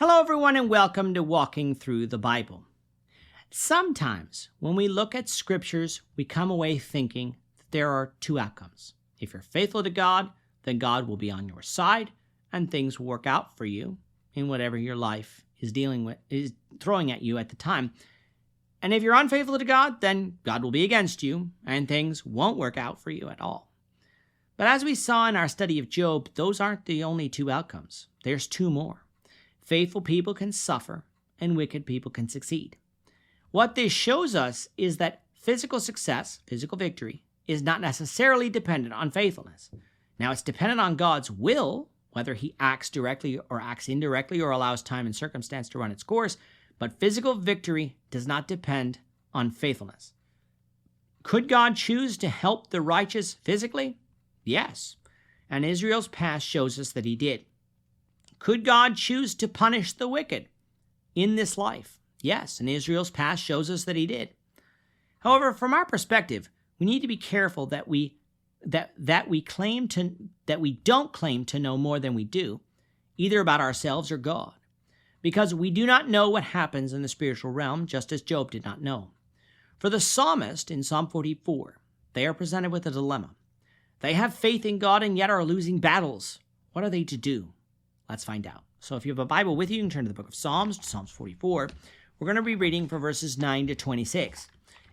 Hello, everyone, and welcome to Walking Through the Bible. Sometimes when we look at scriptures, we come away thinking that there are two outcomes. If you're faithful to God, then God will be on your side and things will work out for you in whatever your life is throwing at you at the time. And if you're unfaithful to God, then God will be against you and things won't work out for you at all. But as we saw in our study of Job, those aren't the only two outcomes. There's two more. Faithful people can suffer, and wicked people can succeed. What this shows us is that physical success, physical victory, is not necessarily dependent on faithfulness. Now, it's dependent on God's will, whether he acts directly or acts indirectly or allows time and circumstance to run its course, but physical victory does not depend on faithfulness. Could God choose to help the righteous physically? Yes, and Israel's past shows us that he did. Could God choose to punish the wicked in this life? Yes, and Israel's past shows us that he did. However, from our perspective, we need to be careful that we don't claim to know more than we do, either about ourselves or God, because we do not know what happens in the spiritual realm, just as Job did not know. For the psalmist in Psalm 44, they are presented with a dilemma. They have faith in God and yet are losing battles. What are they to do? Let's find out. So if you have a Bible with you, you can turn to the book of Psalms, Psalms 44. We're going to be reading from verses 9 to 26.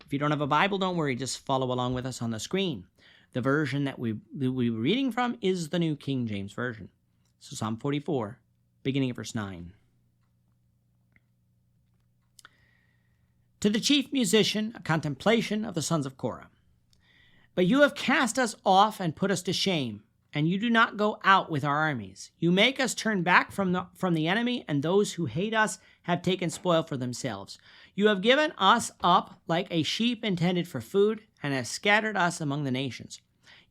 If you don't have a Bible, don't worry. Just follow along with us on the screen. The version that we're reading from is the New King James Version. So Psalm 44, beginning at verse 9. To the chief musician, a contemplation of the sons of Korah. But you have cast us off and put us to shame, and you do not go out with our armies. You make us turn back from the enemy, and those who hate us have taken spoil for themselves. You have given us up like a sheep intended for food, and have scattered us among the nations.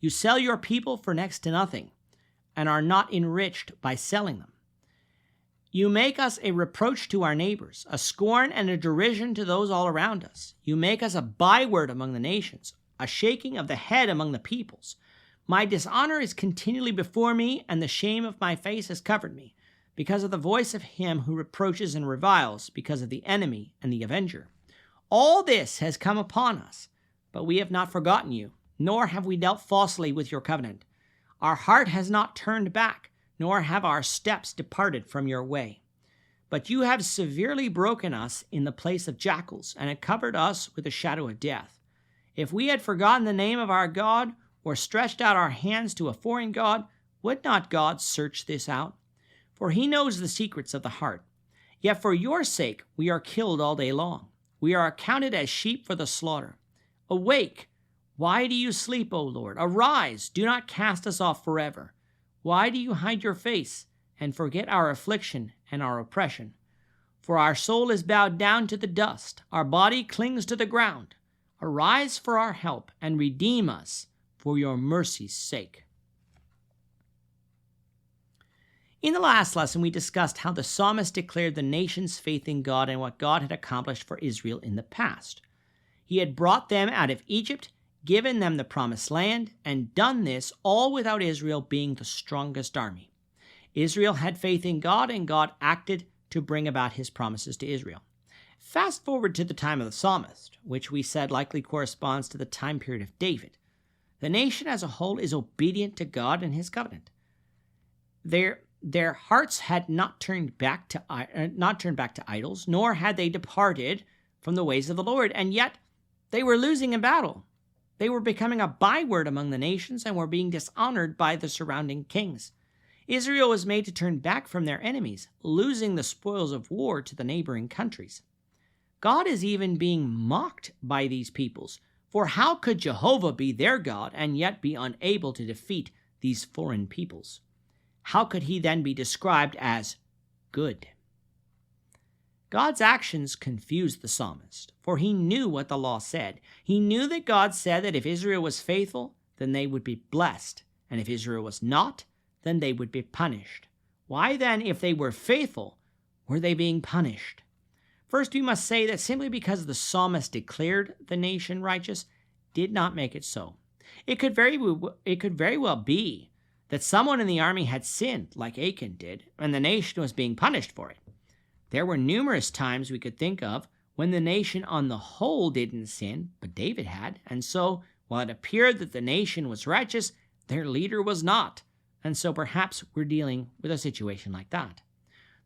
You sell your people for next to nothing, and are not enriched by selling them. You make us a reproach to our neighbors, a scorn and a derision to those all around us. You make us a byword among the nations, a shaking of the head among the peoples. My dishonor is continually before me, and the shame of my face has covered me, because of the voice of him who reproaches and reviles, because of the enemy and the avenger. All this has come upon us, but we have not forgotten you, nor have we dealt falsely with your covenant. Our heart has not turned back, nor have our steps departed from your way. But you have severely broken us in the place of jackals, and have covered us with the shadow of death. If we had forgotten the name of our God, or stretched out our hands to a foreign god, would not God search this out? For he knows the secrets of the heart. Yet for your sake we are killed all day long. We are accounted as sheep for the slaughter. Awake! Why do you sleep, O Lord? Arise! Do not cast us off forever. Why do you hide your face and forget our affliction and our oppression? For our soul is bowed down to the dust. Our body clings to the ground. Arise for our help and redeem us for your mercy's sake. In the last lesson, we discussed how the psalmist declared the nation's faith in God and what God had accomplished for Israel in the past. He had brought them out of Egypt, given them the promised land, and done this all without Israel being the strongest army. Israel had faith in God, and God acted to bring about his promises to Israel. Fast forward to the time of the psalmist, which we said likely corresponds to the time period of David. The nation as a whole is obedient to God and his covenant. Their hearts had not turned back to idols, nor had they departed from the ways of the Lord, and yet they were losing in battle. They were becoming a byword among the nations and were being dishonored by the surrounding kings. Israel was made to turn back from their enemies, losing the spoils of war to the neighboring countries. God is even being mocked by these peoples. For how could Jehovah be their God and yet be unable to defeat these foreign peoples? How could he then be described as good? God's actions confused the psalmist, for he knew what the law said. He knew that God said that if Israel was faithful, then they would be blessed, and if Israel was not, then they would be punished. Why then, if they were faithful, were they being punished? First, we must say that simply because the psalmist declared the nation righteous did not make it so. It could very well be that someone in the army had sinned like Achan did, and the nation was being punished for it. There were numerous times we could think of when the nation on the whole didn't sin, but David had, and so, while it appeared that the nation was righteous, their leader was not, and so perhaps we're dealing with a situation like that.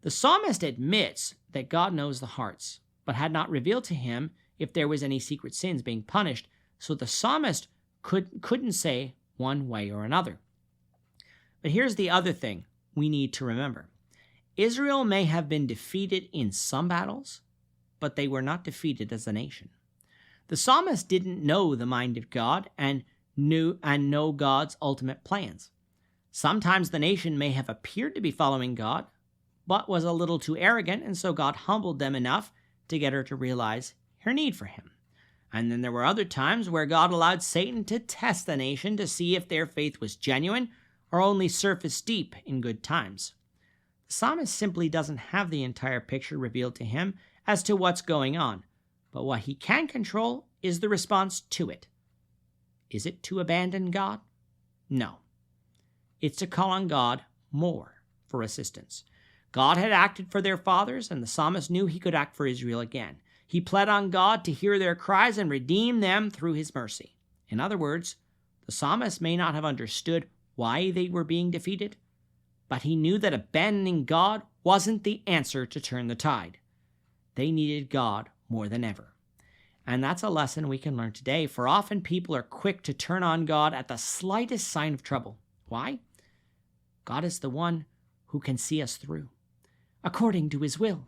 The psalmist admits that God knows the hearts, but had not revealed to him if there was any secret sins being punished, so the psalmist couldn't say one way or another. But here's the other thing we need to remember. Israel may have been defeated in some battles, but they were not defeated as a nation. The psalmist didn't know the mind of God and know God's ultimate plans. Sometimes the nation may have appeared to be following God, but was a little too arrogant, and so God humbled them enough to get her to realize her need for him. And then there were other times where God allowed Satan to test the nation to see if their faith was genuine or only surface deep in good times. The psalmist simply doesn't have the entire picture revealed to him as to what's going on, but what he can control is the response to it. Is it to abandon God? No. It's to call on God more for assistance. God had acted for their fathers, and the psalmist knew he could act for Israel again. He pled on God to hear their cries and redeem them through his mercy. In other words, the psalmist may not have understood why they were being defeated, but he knew that abandoning God wasn't the answer to turn the tide. They needed God more than ever. And that's a lesson we can learn today, for often people are quick to turn on God at the slightest sign of trouble. Why? God is the one who can see us through, according to his will.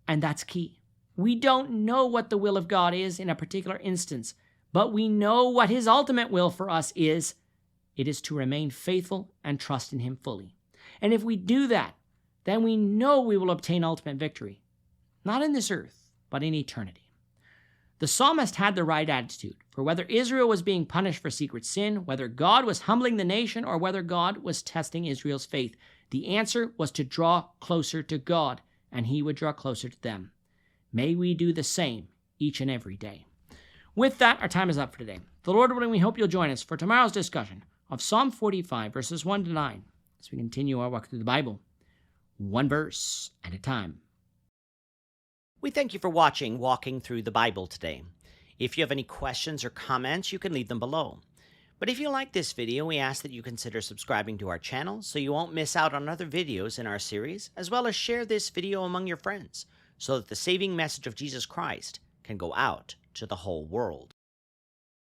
And that's key. We don't know what the will of God is in a particular instance, but we know what his ultimate will for us is. It is to remain faithful and trust in him fully. And if we do that, then we know we will obtain ultimate victory, not in this earth, but in eternity. The psalmist had the right attitude, for whether Israel was being punished for secret sin, whether God was humbling the nation, or whether God was testing Israel's faith, the answer was to draw closer to God, and he would draw closer to them. May we do the same each and every day. With that, our time is up for today. The Lord willing, we hope you'll join us for tomorrow's discussion of Psalm 45, verses 1 to 9, as we continue our walk through the Bible, one verse at a time. We thank you for watching Walking Through the Bible today. If you have any questions or comments, you can leave them below. But if you like this video, we ask that you consider subscribing to our channel so you won't miss out on other videos in our series, as well as share this video among your friends so that the saving message of Jesus Christ can go out to the whole world.